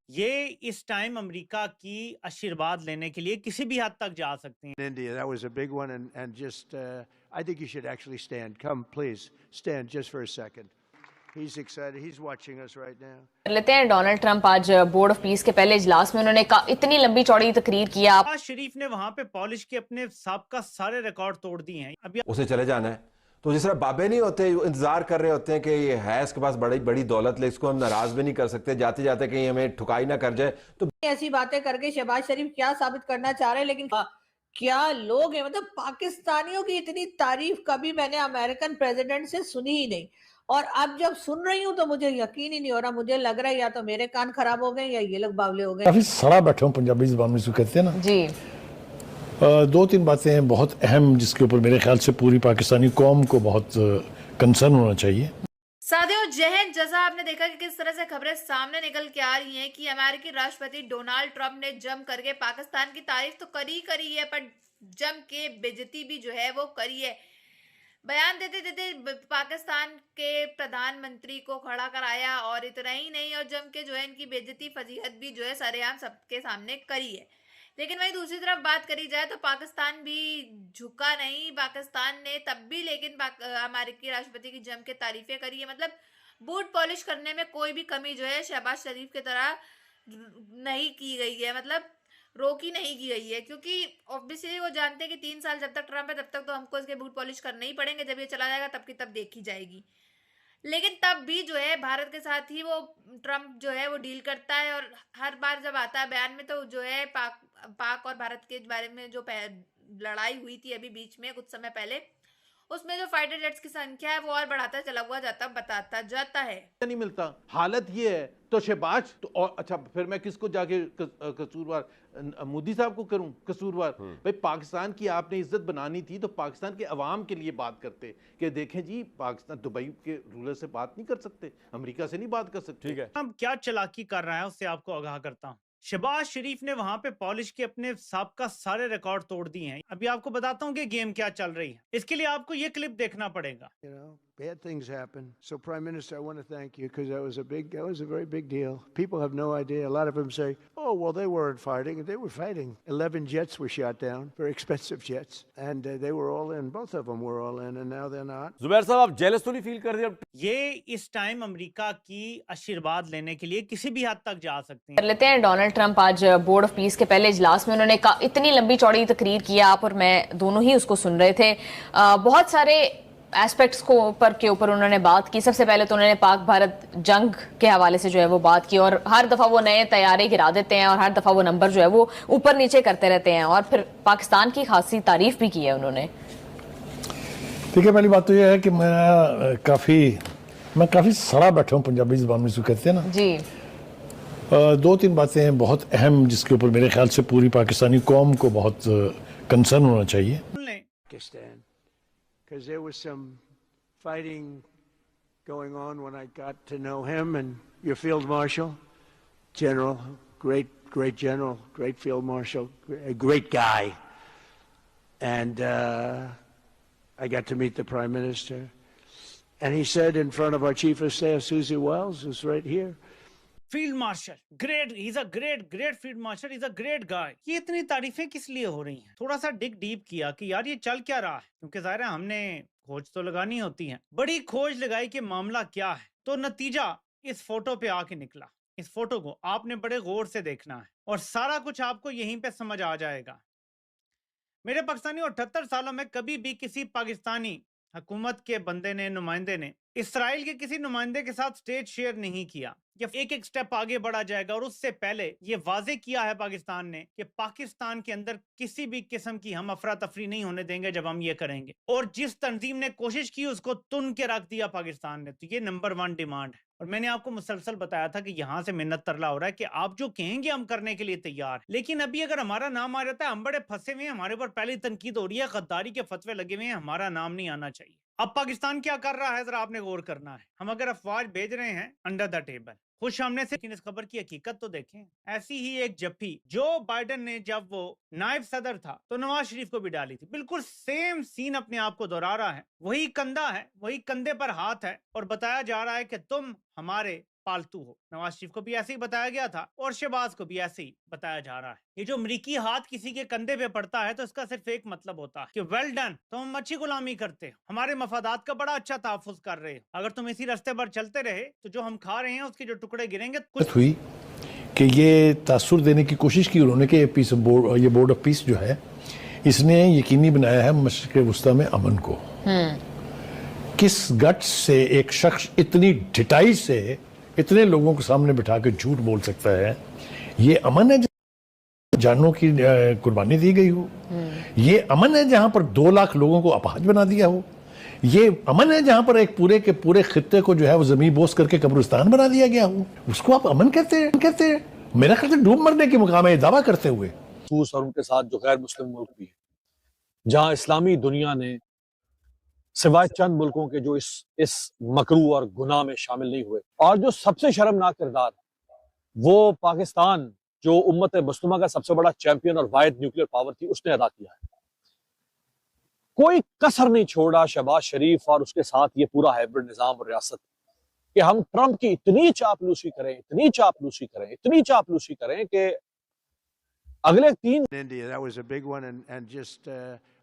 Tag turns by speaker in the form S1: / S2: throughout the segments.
S1: ये इस time America की आशीर्वाद लेने के लिए किसी भी हद तक जा सकती हैं।
S2: India, that was a big one, and just I think you should actually stand. Come, please stand just for a second. He's excited. He's watching us right now.
S3: कर लेते हैं। डोनाल्ड ट्रंप आज बोर्ड ऑफ पीस के पहले इजलास में उन्होंने इतनी लंबी चौड़ी तकरीर किया।
S1: नवाज शरीफ ने वहां पे पॉलिश के अपने साबका सारे रिकॉर्ड तोड़ दिए हैं। अभी
S4: उसे चले जाना है तो जिस तरह बाबे नहीं होते, इंतजार कर रहे होते हैं कि ये है इसके पास बड़ी बड़ी दौलत, ले इसको हम नाराज भी नहीं कर सकते, जाते जाते कहीं हमें ठुकाई ना कर जाए। तो
S5: ऐसी बातें करके शहबाज शरीफ क्या साबित करना चाह रहे हैं, लेकिन क्या लोग हैं, मतलब पाकिस्तानियों की इतनी तारीफ कभी मैंने अमेरिकन प्रेसिडेंट से सुनी ही नहीं, और अब जब सुन रही हूं तो मुझे यकीन ही नहीं हो रहा। मुझे लग रहा है या तो मेरे कान खराब हो गए या ये लोग बावले हो गए।
S6: काफी सड़ा बैठा हूँ, पंजाबी जुबान में इसको कहते हैं ना
S3: जी।
S6: दो तीन बातें हैं बहुत अहम जिसके ऊपर मेरे ख्याल से पूरी पाकिस्तानी कौम को बहुत कंसर्न होना चाहिए।
S7: साथियों, जय हिंद। जैसा आपने देखा कि किस तरह से खबरें सामने निकल के आ रही हैं कि अमेरिकी राष्ट्रपति डोनाल्ड ट्रंप ने जम करके पाकिस्तान की तारीफ तो करी है, पर जम के बेइज्जती भी जो है वो करी है। बयान देते देते पाकिस्तान के प्रधानमंत्री को खड़ा कराया, और इतना ही नहीं, और जम के जो है इनकी बेइज्जती फजीहत भी जो है सरेआम सबके सामने करी है। लेकिन वही दूसरी तरफ बात करी जाए तो पाकिस्तान भी झुका नहीं। पाकिस्तान ने तब भी लेकिन अमेरिकी राष्ट्रपति की जम के तारीफें करी है। मतलब बूट पॉलिश करने में कोई भी कमी जो है शहबाज शरीफ की तरह नहीं की गई है, मतलब रोकी नहीं की गई है, क्योंकि ऑब्वियसली वो जानते हैं कि 3 साल जब तक ट्रंप है तब तक तो हमको इसके बूट पॉलिश करने ही पड़ेंगे। जब ये चला जाएगा तब की तब देखी जाएगी। लेकिन तब भी जो है भारत के साथ ही वो ट्रंप जो है वो डील करता है, और हर बार जब आता है बयान में तो जो है पाक और भारत के बारे में जो लड़ाई हुई थी अभी बीच में कुछ समय पहले, उसमें जो फाइटर जेट्स की संख्या है वो और बढ़ाता चला हुआ बताता जाता है।
S8: नहीं मिलता, हालत ये है तो शहबाज तो और अच्छा, फिर मैं किसको जाके कसूरवार, मोदी साहब को करूं कसूरवार? भाई पाकिस्तान की आपने इज्जत बनानी थी तो पाकिस्तान के अवाम के लिए बात करते कि देखें जी, पाकिस्तान दुबई के रूलर से बात नहीं कर सकते, अमेरिका से नहीं बात कर सकते।
S1: ठीक है, अब क्या चालाकी कर रहा है उससे आपको आगाह करता हूँ। शहबाज शरीफ ने वहां पे पॉलिश के अपने साबका सारे रिकॉर्ड तोड़ दिए हैं। अभी आपको बताता हूँ कि गेम क्या चल रही है। इसके लिए आपको ये क्लिप देखना पड़ेगा।
S2: Bad things happen. So, Prime Minister, I want to thank you because that was a very big deal. People have no idea. A lot of them say, "Oh, well, they weren't fighting. They were fighting. 11 jets were shot down, very expensive jets, and they were all in. Both of them were all in, and now they're not."
S9: Zubair साहब, आप jealous तो नहीं feel कर रहे?
S1: ये इस time America की आशीर्वाद लेने के लिए किसी भी हद तक जा सकते हैं।
S3: कर लेते हैं। डोनाल्ड ट्रंप आज बोर्ड ऑफ पीस के पहले इजलास में उन्होंने इतनी लंबी चौड़ी तकरीर किया, आप और मैं दोनों ही उसको सुन रहे थे। बहुत सारे एस्पेक्ट्स के ऊपर उन्होंने बात की। सबसे पहले तो उन्होंने पाक भारत जंग के हवाले से जो है वो बात की, और हर दफ़ा वो नए तैयारे गिरा देते हैं और हर दफ़ा वो नंबर जो है वो ऊपर नीचे करते रहते हैं, और फिर पाकिस्तान की खासी तारीफ भी की है उन्होंने।
S6: ठीक है, पहली बात तो ये है कि मैं काफ़ी सड़ा बैठा हूँ, पंजाबी जुबान में इसको कहते हैं ना
S3: जी।
S6: दो तीन बातें हैं बहुत अहम जिसके ऊपर मेरे ख्याल से पूरी पाकिस्तानी कौम को बहुत कंसर्न होना चाहिए।
S2: Pakistan, because there was some fighting going on when I got to know him, and your field marshal, general, great general, great field marshal, a great guy, and I got to meet the Prime Minister, and he said in front of our Chief of Staff, Susie Wells, who's right here,
S1: field marshal great, he's a great field marshal, he's a great guy। ये इतनी तारीफें किस लिए हो रही हैं? थोड़ा सा dig deep किया कि यार ये चल क्या रहा है, क्योंकि जाहिर है हमने खोज तो लगानी होती है। बड़ी खोज लगाई कि मामला क्या है, तो नतीजा इस फोटो पे आके निकला। इस फोटो को आपने बड़े गौर से देखना है और सारा कुछ आपको यहीं पे समझ आ जाएगा। मेरे पाकिस्तानी 78 सालों में कभी भी किसी पाकिस्तानी हुकूमत के बंदे ने, नुमाइंदे ने इसराइल के किसी नुमाइंदे के साथ स्टेज शेयर नहीं किया। ये एक स्टेप आगे बढ़ा जाएगा, और उससे पहले ये वाजे किया है पाकिस्तान ने कि पाकिस्तान के अंदर किसी भी किस्म की हम अफरा तफरी नहीं होने देंगे जब हम ये करेंगे। और जिस तंजीम ने कोशिश की उसको तुन के रख दिया पाकिस्तान ने। तो ये नंबर 1 डिमांड है, और मैंने आपको मुसलसल बताया था कि यहाँ से मिन्नत तरला हो रहा है कि आप जो कहेंगे हम करने के लिए तैयार। लेकिन अभी अगर हमारा नाम आ जाता है, हम बड़े फंसे हुए हैं, हमारे ऊपर पहली तनकीद हो रही है, गद्दारी के फतवे लगे हुए हैं, हमारा नाम नहीं आना चाहिए। अब पाकिस्तान क्या कर रहा है जरा आपने गौर करना है। हम अगर अफवाज भेज रहे हैं अंडर द टेबल खुश सामने से, लेकिन इस खबर की हकीकत तो देखें। ऐसी ही एक जप्पी जो बाइडेन ने जब वो नायब सदर था तो नवाज शरीफ को भी डाली थी। बिल्कुल सेम सीन अपने आप को दोहरा रहा है। वही कंधा है, वही कंधे पर हाथ है, और बताया जा रहा है कि तुम हमारे पालतू हो। नवाज शरीफ को भी ऐसे ही बताया गया था और शहबाज को भी ऐसे ही बताया जा रहा है। ये जो अमरीकी हाथ किसी के कंधे पे पड़ता है तो इसका सिर्फ एक मतलब होता है कि वेल डन, तुम हम अच्छी गुलामी करते हो, हमारे मफादात का बड़ा अच्छा तहफुज कर रहे हो। अगर तुम इसी रास्ते पर चलते रहे तो जो हम खा रहे हैं उसके जो टुकड़े गिरेंगे कुछ
S6: हुई कि ये तासुर देने की कोशिश की उन्होंने कि ये बोर्ड ऑफ पीस जो है इसने यकीनी बनाया है मशरिक़ वुस्ता में अमन को। किस गट्स से एक शख्स इतनी ढिठाई से इतने लोगों के सामने बिठा के झूठ बोल सकता है? ये अमन है जानों की कुर्बानी दी गई हो? ये अमन है जहां पर 2 लाख लोगों को अपाहज बना दिया हो? ये अमन है जहां पर एक पूरे के पूरे खित्ते को जो है वो जमीन बोस करके कब्रिस्तान बना दिया गया हो? उसको आप अमन कहते हैं? मेरा ख्याल से डूब मरने के मुकाम है ये दावा करते हुए।
S10: और उनके साथ जो गैर मुस्लिम मुल्क भी है, जहां इस्लामी दुनिया ने सिवाय चंद मुल्कों के जो इस मकरू और गुनाह में शामिल नहीं हुए, और जो सबसे शर्मनाक किरदार वो पाकिस्तान जो उम्मत मुस्लिमा का सबसे बड़ा चैंपियन और वाहिद न्यूक्लियर पावर थी उसने अदा किया है। कोई कसर नहीं छोड़ा शहबाज शरीफ और उसके साथ ये पूरा हाइब्रिड निजाम और रियासत कि हम ट्रंप की इतनी चापलूसी करें कि अगले 3
S2: India, that was a big one, and just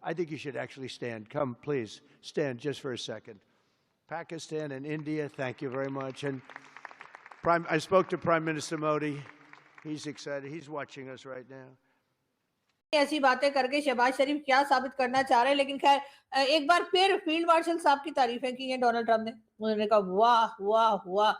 S2: I think you should actually stand. Come, please stand just for a second. Pakistan and India, thank you very much. And I spoke to Prime Minister Modi. He's excited. He's watching us right now.
S5: ऐसी बातें करके शहबाज शरीफ क्या साबित करना चाह रहे हैं, लेकिन खैर एक बार फिर फील्ड मार्शल साहब की तारीफें की हैं डोनाल्ड ट्रंप ने। उन्होंने कहा वाह वाह वाह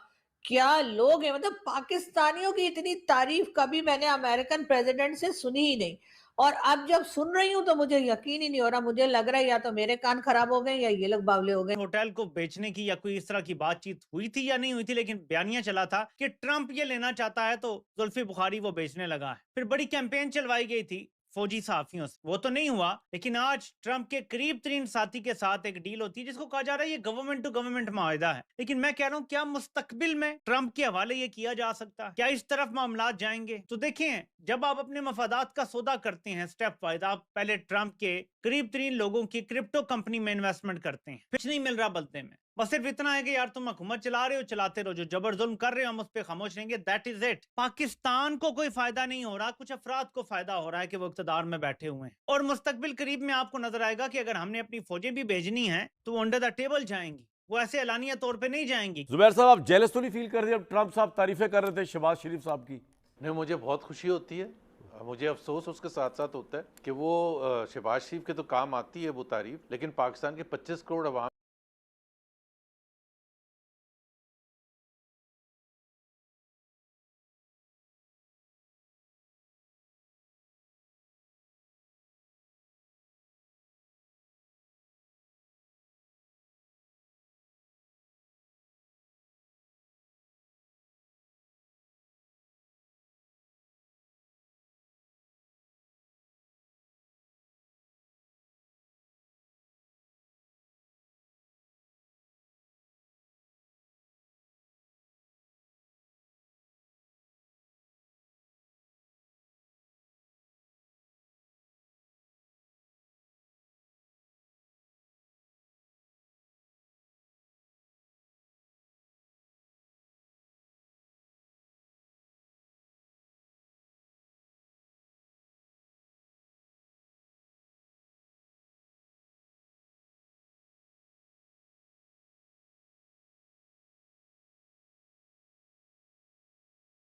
S5: क्या लोग हैं, मतलब पाकिस्तानियों की इतनी तारीफ कभी मैंने अमेरिकन प्रेसिडेंट से सुनी ही नहीं। और अब जब सुन रही हूं तो मुझे यकीन ही नहीं हो रहा, मुझे लग रहा है या तो मेरे कान खराब हो गए या ये लोग बावले हो गए।
S1: होटल को बेचने की या कोई इस तरह की बातचीत हुई थी या नहीं हुई थी, लेकिन बयानिया चला था कि ट्रंप ये लेना चाहता है तो जुल्फी बुखारी वो बेचने लगा है। फिर बड़ी कैंपेन चलवाई गई थी फौजी सहाफियों से, वो तो नहीं हुआ। लेकिन आज ट्रंप के करीब 3 साथी के साथ एक डील होती है जिसको कहा जा रहा है ये गवर्नमेंट टू गवर्नमेंट माहिदा है। लेकिन मैं कह रहा हूँ क्या मुस्तकबिल में ट्रंप के हवाले ये किया जा सकता है? क्या इस तरफ मामलात जाएंगे? तो देखें, जब आप अपने मफादात का सौदा करते हैं स्टेप वाइज, आप पहले ट्रंप के करीब 3 लोगों की क्रिप्टो कंपनी में इन्वेस्टमेंट करते हैं, कुछ नहीं मिल रहा बदले में, बस सिर्फ इतना है कि यार तुम हुकूमत चला रहे हो, चलाते रहो, जो जबर जुल्म कर रहे हो हम उस पर खामोश रहेंगे, दैट इज इट। पाकिस्तान को कोई फायदा नहीं हो रहा, कुछ अफराद को फायदा हो रहा है कि वो इक़्तिदार में बैठे हुए हैं। और मुस्तकबिल करीब में आपको नजर आएगा कि अगर हमने अपनी फौजें भी भेजनी है तो वो अंडर द टेबल जाएंगी, वो ऐसे एलानिया तौर पे नहीं जाएंगी।
S9: जुबैर साहब, आप जेलस तो नहीं फील कर रहे अब ट्रंप साहब तारीफें कर रहे थे शहबाज शरीफ साहब की?
S8: नहीं, मुझे बहुत खुशी होती है, मुझे अफसोस उसके साथ साथ होता है कि वो शहबाज शरीफ के तो काम आती है वो तारीफ, लेकिन पाकिस्तान के 25 करोड़ अवाम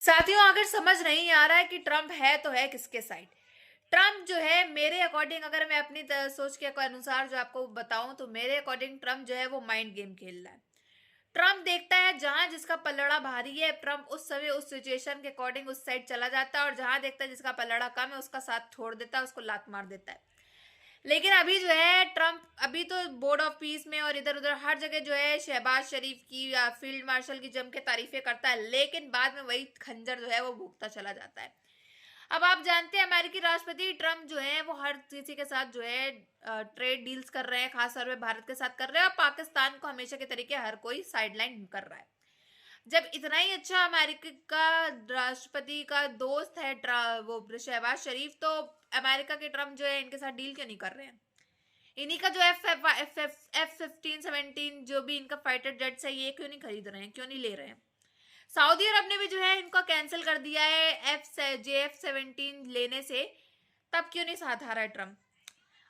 S7: साथियों, अगर समझ नहीं आ रहा है कि ट्रंप है तो है किसके साइड। ट्रंप जो है मेरे अकॉर्डिंग, अगर मैं अपनी सोच के अनुसार जो आपको बताऊं तो मेरे अकॉर्डिंग ट्रंप जो है वो माइंड गेम खेल रहा है। ट्रंप देखता है जहां जिसका पलड़ा भारी है, ट्रंप उस समय उस सिचुएशन के अकॉर्डिंग उस साइड चला जाता है, और जहां देखता है जिसका पलड़ा कम है उसका साथ छोड़ देता है, उसको लात मार देता है। लेकिन अभी जो है ट्रंप अभी तो बोर्ड ऑफ पीस में और इधर उधर हर जगह जो है शहबाज शरीफ की या फील्ड मार्शल की जम के तारीफें करता है, लेकिन बाद में वही खंजर जो है वो भूखता चला जाता है। अब आप जानते हैं अमेरिकी राष्ट्रपति ट्रंप जो है वो हर किसी के साथ जो है ट्रेड डील्स कर रहे हैं, खासतौर पे भारत के साथ कर रहे हैं, और पाकिस्तान को हमेशा के तरीके हर कोई साइडलाइन कर रहा है। जब इतना ही अच्छा अमेरिका का राष्ट्रपति का दोस्त है वो शहबाज शरीफ, तो अमेरिका के ट्रंप जो है इनके साथ डील क्यों नहीं कर रहे हैं? इन्हीं का जो F-15, 17 जो भी इनका फाइटर जेट्स है ये क्यों नहीं खरीद रहे हैं, क्यों नहीं ले रहे हैं? सऊदी अरब ने भी जो है इनका कैंसिल कर दिया है JF-17 लेने से, तब क्यों नहीं साथ आ रहा है ट्रम्प?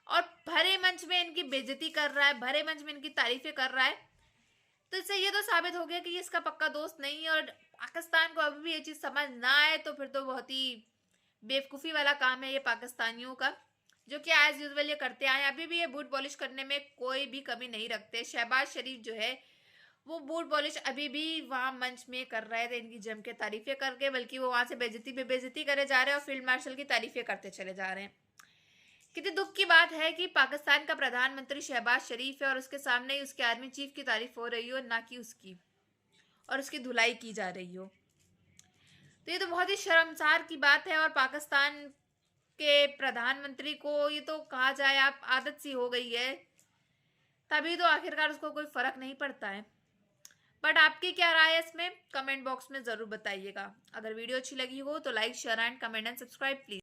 S7: और भरे मंच में इनकी बेइज्जती कर रहा है, भरे मंच में इनकी तारीफें कर रहा है। तो इससे ये तो साबित हो गया कि ये इसका पक्का दोस्त नहीं है। और पाकिस्तान को अभी भी ये चीज समझ ना आए तो फिर तो बहुत ही बेवकूफ़ी वाला काम है ये पाकिस्तानियों का, जो कि एज यूजुअल ये करते आए। अभी भी ये बूट पॉलिश करने में कोई भी कमी नहीं रखते। शहबाज शरीफ जो है वो बूट पॉलिश अभी भी वहां मंच में कर रहे थे इनकी जम के तारीफें करके, बल्कि वो वहां से बेइज्जती पे बेइज्जती करे जा रहे हैं और फील्ड मार्शल की तारीफें करते चले जा रहे हैं। कितनी दुख की बात है कि पाकिस्तान का प्रधानमंत्री शहबाज शरीफ है और उसके सामने ही उसके आर्मी चीफ की तारीफ हो रही हो, ना कि उसकी, और उसकी धुलाई की जा रही हो। तो ये तो बहुत ही शर्मसार की बात है। और पाकिस्तान के प्रधानमंत्री को ये तो कहा जाए आप आदत सी हो गई है, तभी तो आखिरकार उसको कोई फर्क नहीं पड़ता है। बट आपकी क्या राय है इसमें, कमेंट बॉक्स में जरूर बताइएगा। अगर वीडियो अच्छी लगी हो तो like, share and comment and subscribe please.